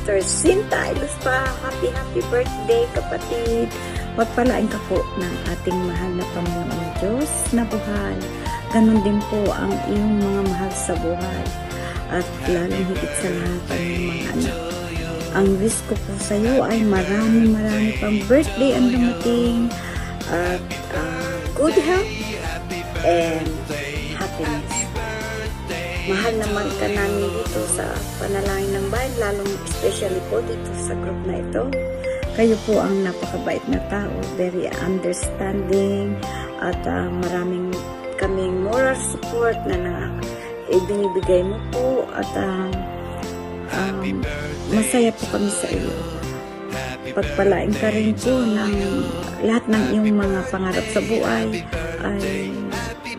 Sister Sinta Iluspa. Happy birthday kapatid. Pagpalain ka po ng ating mahal na Panginoong Diyos na buhay. Ganon din po ang iyong mga mahal sa buhay. At lalong higit sa lahat ang mga anak. Ang wish ko po sa iyo ay marami pang birthday ang dumating. At good health and happiness. Mahal naman ka namin dito sa Panalangin ng Bayan, lalong especially po dito sa group na ito. Kayo po ang napakabait na tao, very understanding, at maraming kaming moral support na ibinibigay mo po, at masaya po kami sa iyo. Pagpalain ka rin po ng lahat ng iyong mga pangarap sa buhay ay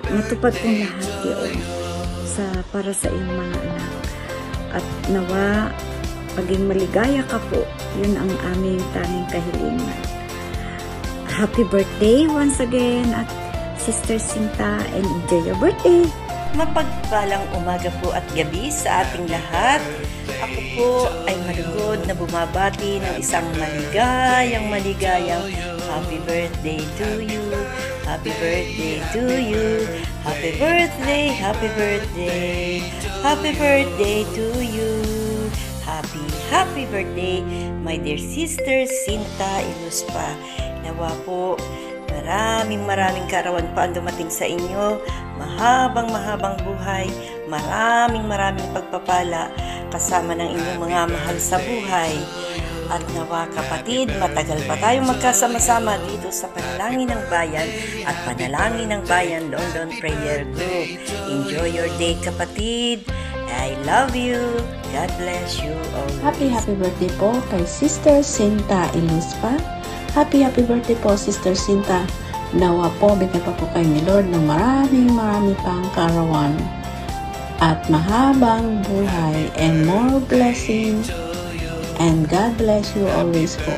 matupad pong lahat yun para sa iyong mga anak. At nawa paging maligaya ka po, yun ang aming tanging kahilingan. Happy birthday once again at Sister Sinta, and enjoy your birthday! Mapagpalang umaga po at gabi sa ating lahat. Ako po ay malugod na bumabati ng isang maligayang happy birthday to you. Happy birthday to you. Happy birthday, happy birthday. Happy birthday to you. Happy birthday, my dear Sister Sinta Iluspa. Nawa po maraming kaarawan pa ang dumating sa inyo. Mahabang buhay. Maraming pagpapala kasama ng inyong mga mahal sa buhay. At nawa kapatid, matagal pa tayong magkasama-sama dito sa Panalangin ng Bayan at Panalangin ng Bayan London Prayer Group. Enjoy your day kapatid. I love you. God bless you always. Happy birthday po kay Sister Sinta Iluspa. Happy birthday po Sister Sinta. Nawa po, bigyan pa po kayo ni Lord ng marami pang kaarawan at mahabang buhay and more blessings. And God bless you always po.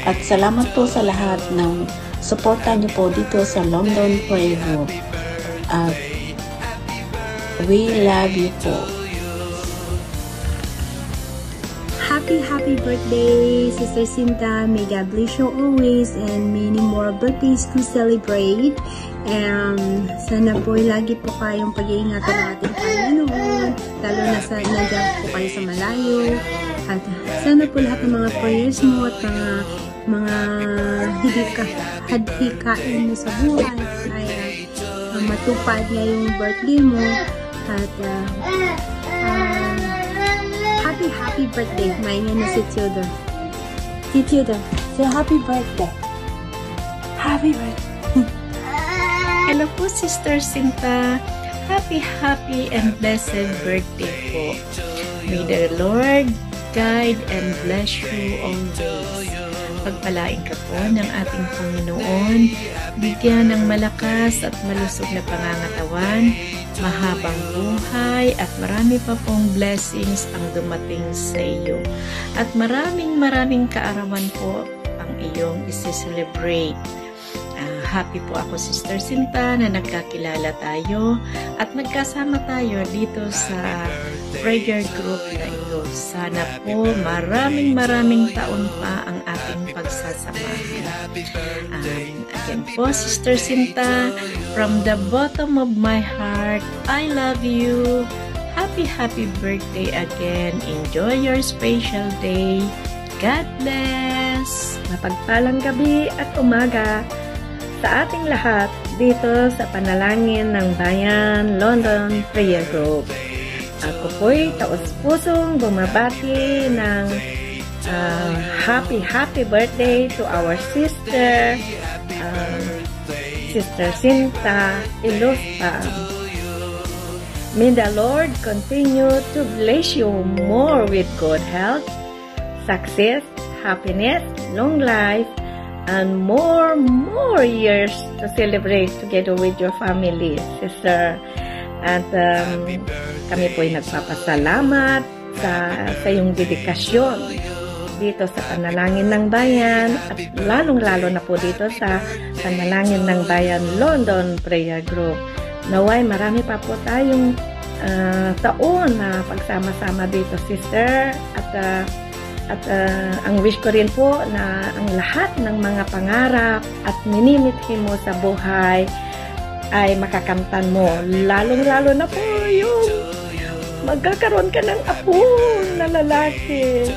At salamat po sa lahat ng suporta niyo po dito sa London Prayer Group. At we love you po. Happy birthday, Sister Sinta. May God bless you always and many more birthdays to celebrate. And sana po lagi po kayong pag-iingatan ng ating Panginoon, lalo na sa nandiyan po kayo sa malayo. At sana po lahat ng mga prayers mo at mga hadikain mo sa buhay ay matupad ngayong birthday mo. At happy birthday. Maingay na si Theodore. Si Theodore, say happy birthday. Happy birthday. Hello po, Sister Sinta. Happy and blessed birthday po. May the Lord guide and bless you always. Pagpalain ka po ng ating Panginoon, bigyan ng malakas at malusog na pangangatawan, mahabang buhay, at marami pa pong blessings ang dumating sa iyo. At maraming kaarawan po ang iyong isi-celebrate. Happy po ako, Sister Sinta, na nagkakilala tayo at nagkasama tayo dito sa prayer group na ito. Sana po maraming taon pa ang ating pagsasamahan. Again po, Sister Sinta, from the bottom of my heart, I love you. Happy birthday again. Enjoy your special day. God bless. Mapagpalang gabi at umaga sa ating lahat dito sa Panalangin ng Bayan London Prayer Group. Ako po'y taos-pusong bumabati ng happy birthday to our sister Sinta Iluspa. May the Lord continue to bless you more with good health, success, happiness, long life, and more years to celebrate together with your family, sister. At kami po ay nagpapasalamat sa iyong dedikasyon dito sa Panalangin ng Bayan at lalong-lalo na po dito sa Panalangin ng Bayan London Prayer Group. Naway marami pa po tayong taon na pagsama-sama dito, sister, at At ang wish ko rin po na ang lahat ng mga pangarap at minimithi mo sa buhay ay makakamtan mo. Lalong-lalo na po yung magkakaroon ka ng apo na lalaki.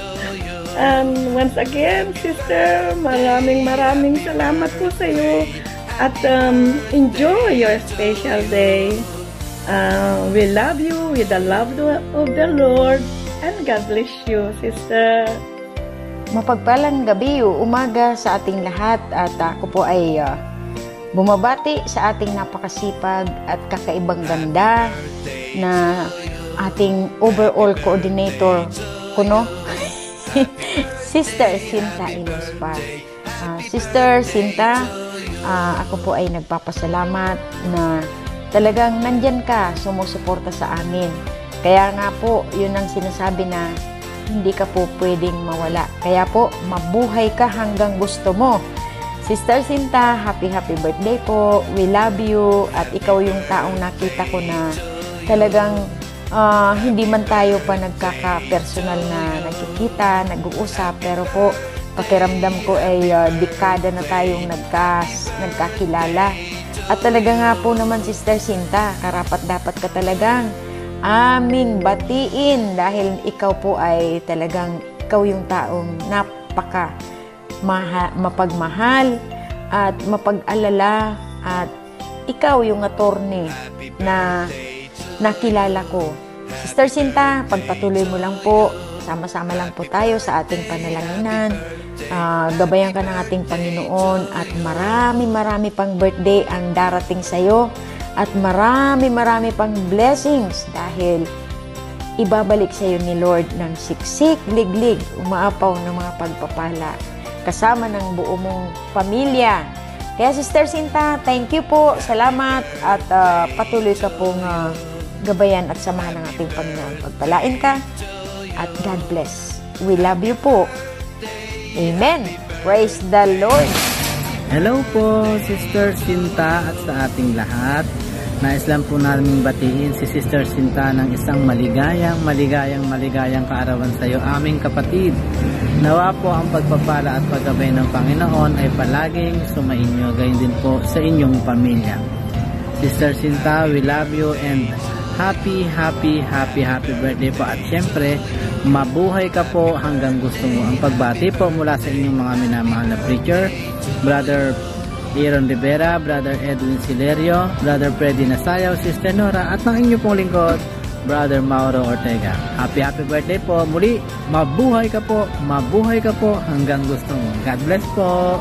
Once again, sister, maraming salamat po sa iyo. At enjoy your special day. We love you with the love of the Lord. And God bless you, sister. Mapagpalang gabi o umaga sa ating lahat at ako po ay bumabati sa ating napakasipag at kakaibang ganda na ating overall coordinator kuno, Sister Cinta Iluspa. Sister Cinta, ako po ay nagpapasalamat na talagang nandyan ka, sumusuporta sa amin. Kaya nga po, yun ang sinasabi na hindi ka po pwedeng mawala. Kaya po, mabuhay ka hanggang gusto mo. Sister Cinta, happy birthday po. We love you. At ikaw yung taong nakita ko na talagang hindi man tayo pa nagkaka-personal na nagkikita, nag-uusap. Pero po, pakiramdam ko ay dekada na tayong nagkakilala. At talaga nga po naman, Sister Cinta, karapat-dapat ka talagang aming batiin dahil ikaw po ay talagang ikaw yung taong mapagmahal at mapag-alala at ikaw yung attorney na nakilala ko. Sister Cinta, pagpatuloy mo lang po, sama-sama lang po tayo sa ating panalanginan. Gabayan ka ng ating Panginoon at marami pang birthday ang darating sa'yo. At marami pang blessings dahil ibabalik sa iyo ni Lord ng siksik, liglig, umaapaw ng mga pagpapala kasama ng buo mong pamilya. Kaya Sister Cinta, thank you po, salamat at patuloy ka pong gabayan at samahan ng ating Panginoon. Pagpalain ka at God bless. We love you po. Amen. Praise the Lord. Hello po, Sister Cinta at sa ating lahat. Nais lang po namin batiin si Sister Cinta ng isang maligayang kaarawan sa iyo, aming kapatid. Nawa po ang pagpapala at paggabay ng Panginoon ay palaging sumainyo, gayon din po sa inyong pamilya. Sister Cinta, we love you and happy birthday po. At syempre, mabuhay ka po hanggang gusto mo. Ang pagbati po mula sa inyong mga minamahal na preacher, Brother Aaron Rivera, Brother Edwin Silerio, Brother Freddy Nasayaw, Sister Nora, at ng inyong pong lingkod, Brother Mauro Ortega. Happy birthday po. Muli, mabuhay ka po hanggang gusto mo. God bless po.